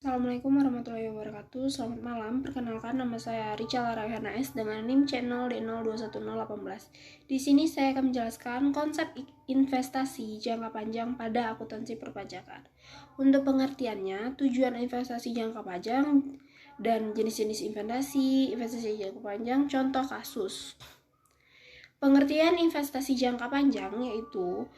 Assalamualaikum warahmatullahi wabarakatuh. Selamat malam. Perkenalkan, nama saya Richa Rayhana S dengan NIM channel D021018. Di sini saya akan menjelaskan konsep investasi jangka panjang pada akuntansi perpajakan. Untuk pengertiannya, tujuan investasi jangka panjang dan jenis-jenis investasi jangka panjang, contoh kasus. Pengertian investasi jangka panjang yaitu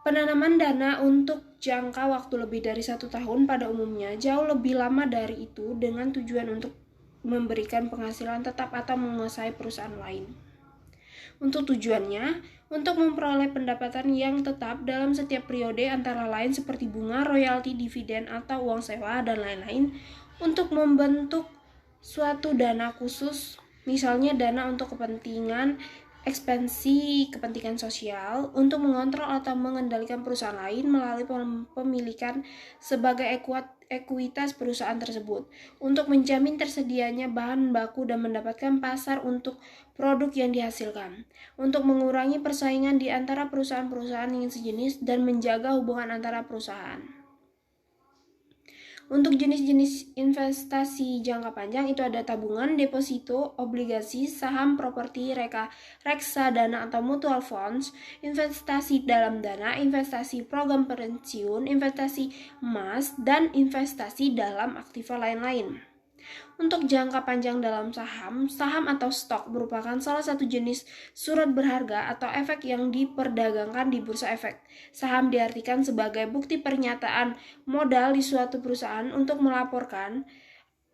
penanaman dana untuk jangka waktu lebih dari 1 tahun, pada umumnya jauh lebih lama dari itu, dengan tujuan untuk memberikan penghasilan tetap atau menguasai perusahaan lain. Untuk tujuannya, untuk memperoleh pendapatan yang tetap dalam setiap periode, antara lain seperti bunga, royalti, dividen, atau uang sewa, dan lain-lain. Untuk membentuk suatu dana khusus, misalnya dana untuk kepentingan ekspansi kepentingan sosial, untuk mengontrol atau mengendalikan perusahaan lain melalui pemilikan sebagai ekuitas perusahaan tersebut, untuk menjamin tersedianya bahan baku dan mendapatkan pasar untuk produk yang dihasilkan, untuk mengurangi persaingan di antara perusahaan-perusahaan yang sejenis dan menjaga hubungan antara perusahaan. Untuk jenis-jenis investasi jangka panjang itu ada tabungan, deposito, obligasi, saham, properti, reksadana atau mutual funds, investasi dalam dana, investasi program pensiun, investasi emas, dan investasi dalam aktiva lain-lain. Untuk jangka panjang dalam saham atau stok merupakan salah satu jenis surat berharga atau efek yang diperdagangkan di bursa efek. Saham diartikan sebagai bukti pernyataan modal di suatu perusahaan untuk melaporkan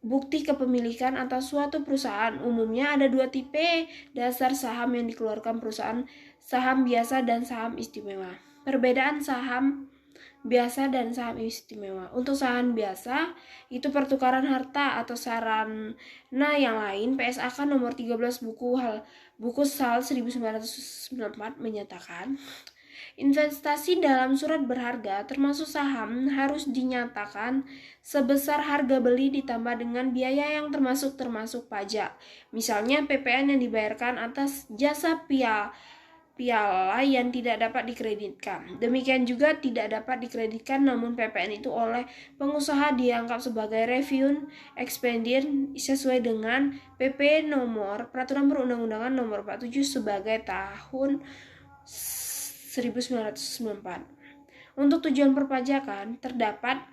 bukti kepemilikan atas suatu perusahaan. Umumnya ada 2 tipe dasar saham yang dikeluarkan perusahaan: saham biasa dan saham istimewa. Perbedaan saham biasa dan saham istimewa. Untuk saham biasa itu pertukaran harta atau sarana yang lain. PSAK nomor 13 buku SAL 1994 menyatakan investasi dalam surat berharga termasuk saham harus dinyatakan sebesar harga beli ditambah dengan biaya yang termasuk pajak. Misalnya PPN yang dibayarkan atas jasa piala yang tidak dapat dikreditkan. Demikian juga tidak dapat dikreditkan namun PPN itu oleh pengusaha dianggap sebagai revenue expenditure sesuai dengan PP nomor Peraturan Perundang-undangan nomor 47 sebagai tahun 1994. Untuk tujuan perpajakan terdapat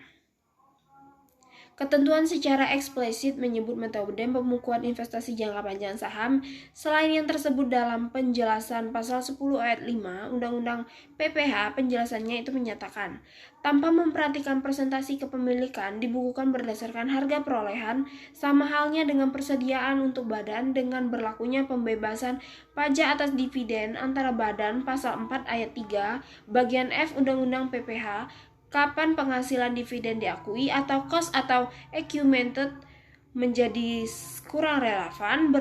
ketentuan secara eksplisit menyebut metode pembukuan investasi jangka panjang saham. Selain yang tersebut dalam penjelasan pasal 10 ayat 5 Undang-Undang PPH, penjelasannya itu menyatakan, tanpa memperhatikan presentasi kepemilikan dibukukan berdasarkan harga perolehan, sama halnya dengan persediaan untuk badan dengan berlakunya pembebasan pajak atas dividen antara badan pasal 4 ayat 3 bagian F Undang-Undang PPH. Kapan penghasilan dividen diakui atau cost atau accumulated menjadi kurang relevan,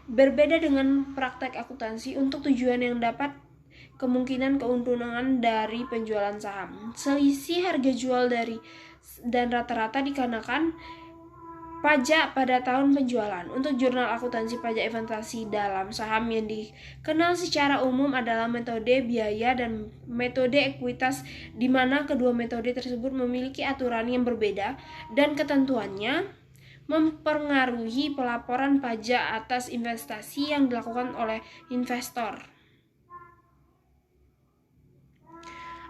berbeda dengan praktek akuntansi untuk tujuan yang dapat kemungkinan keuntungan dari penjualan saham. Selisih harga jual dan rata-rata dikenakan pajak pada tahun penjualan. Untuk jurnal akuntansi pajak investasi dalam saham yang dikenal secara umum adalah metode biaya dan metode ekuitas, di mana kedua metode tersebut memiliki aturan yang berbeda dan ketentuannya mempengaruhi pelaporan pajak atas investasi yang dilakukan oleh investor.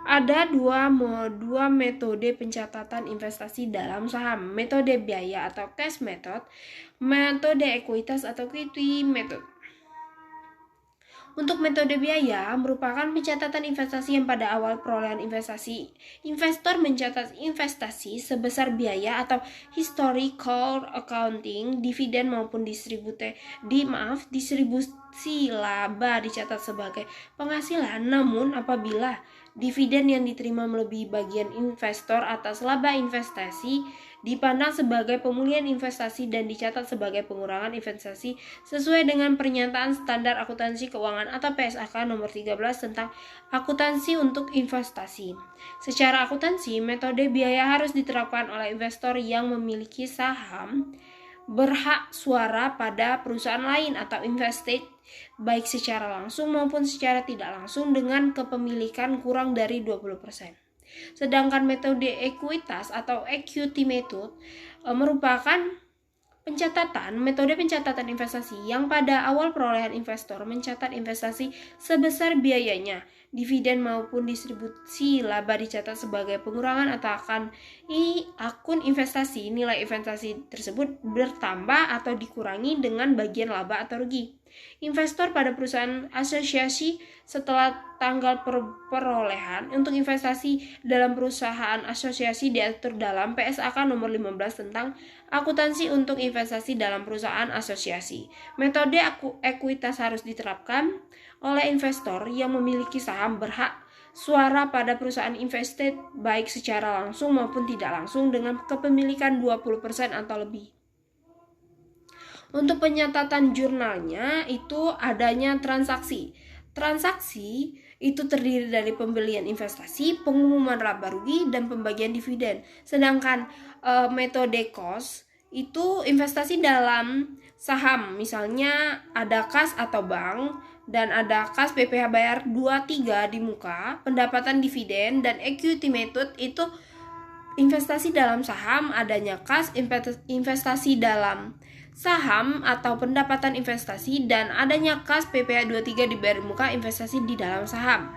Ada dua metode pencatatan investasi dalam saham: metode biaya atau cash method, metode ekuitas atau equity method. Untuk metode biaya merupakan pencatatan investasi yang pada awal perolehan investasi, investor mencatat investasi sebesar biaya atau historical accounting, dividen maupun distribusi laba dicatat sebagai penghasilan. Namun apabila dividen yang diterima melebihi bagian investor atas laba investasi, dipandang sebagai pemulihan investasi dan dicatat sebagai pengurangan investasi sesuai dengan pernyataan standar akuntansi keuangan atau PSAK nomor 13 tentang akuntansi untuk investasi. Secara akuntansi, metode biaya harus diterapkan oleh investor yang memiliki saham berhak suara pada perusahaan lain atau investasi, baik secara langsung maupun secara tidak langsung, dengan kepemilikan kurang dari 20%. Sedangkan metode ekuitas atau equity method merupakan metode pencatatan investasi yang pada awal perolehan investor mencatat investasi sebesar biayanya, dividen maupun distribusi laba dicatat sebagai pengurangan atau akun investasi. Nilai investasi tersebut bertambah atau dikurangi dengan bagian laba atau rugi. Investor pada perusahaan asosiasi setelah tanggal perolehan untuk investasi dalam perusahaan asosiasi diatur dalam PSAK nomor 15 tentang akuntansi untuk investasi dalam perusahaan asosiasi. Metode ekuitas harus diterapkan oleh investor yang memiliki saham berhak suara pada perusahaan invested baik secara langsung maupun tidak langsung dengan kepemilikan 20% atau lebih. Untuk penyatatan jurnalnya itu adanya transaksi. Transaksi itu terdiri dari pembelian investasi, pengumuman laba rugi, dan pembagian dividen. Sedangkan metode cost itu investasi dalam saham. Misalnya ada kas atau bank dan ada kas PPh bayar 23 di muka, pendapatan dividen, dan equity method itu investasi dalam saham, adanya kas, investasi dalam saham atau pendapatan investasi, dan adanya kas PPh 23 dibayar muka investasi di dalam saham.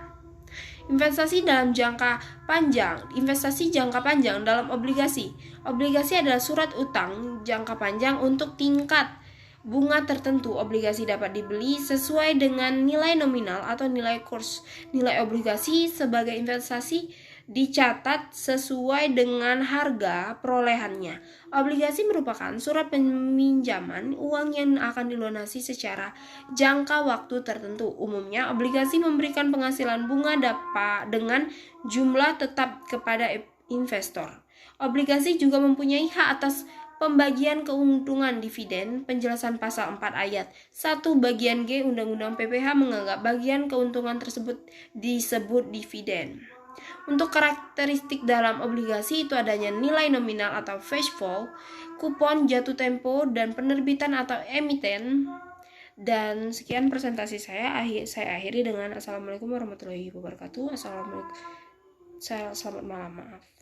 Investasi dalam jangka panjang. Investasi jangka panjang dalam obligasi. Obligasi adalah surat utang jangka panjang untuk tingkat bunga tertentu. Obligasi dapat dibeli sesuai dengan nilai nominal atau nilai kurs. Nilai obligasi sebagai investasi dicatat sesuai dengan harga perolehannya. Obligasi merupakan surat peminjaman uang yang akan dilunasi secara jangka waktu tertentu. Umumnya, obligasi memberikan penghasilan bunga dengan jumlah tetap kepada investor. Obligasi juga mempunyai hak atas pembagian keuntungan dividen. Penjelasan pasal 4 ayat 1 bagian G Undang-Undang PPh menganggap bagian keuntungan tersebut disebut dividen. Untuk karakteristik dalam obligasi itu adanya nilai nominal atau face value, kupon jatuh tempo, dan penerbitan atau emiten. Dan sekian presentasi saya akhiri dengan Assalamualaikum warahmatullahi wabarakatuh. Selamat malam, maaf.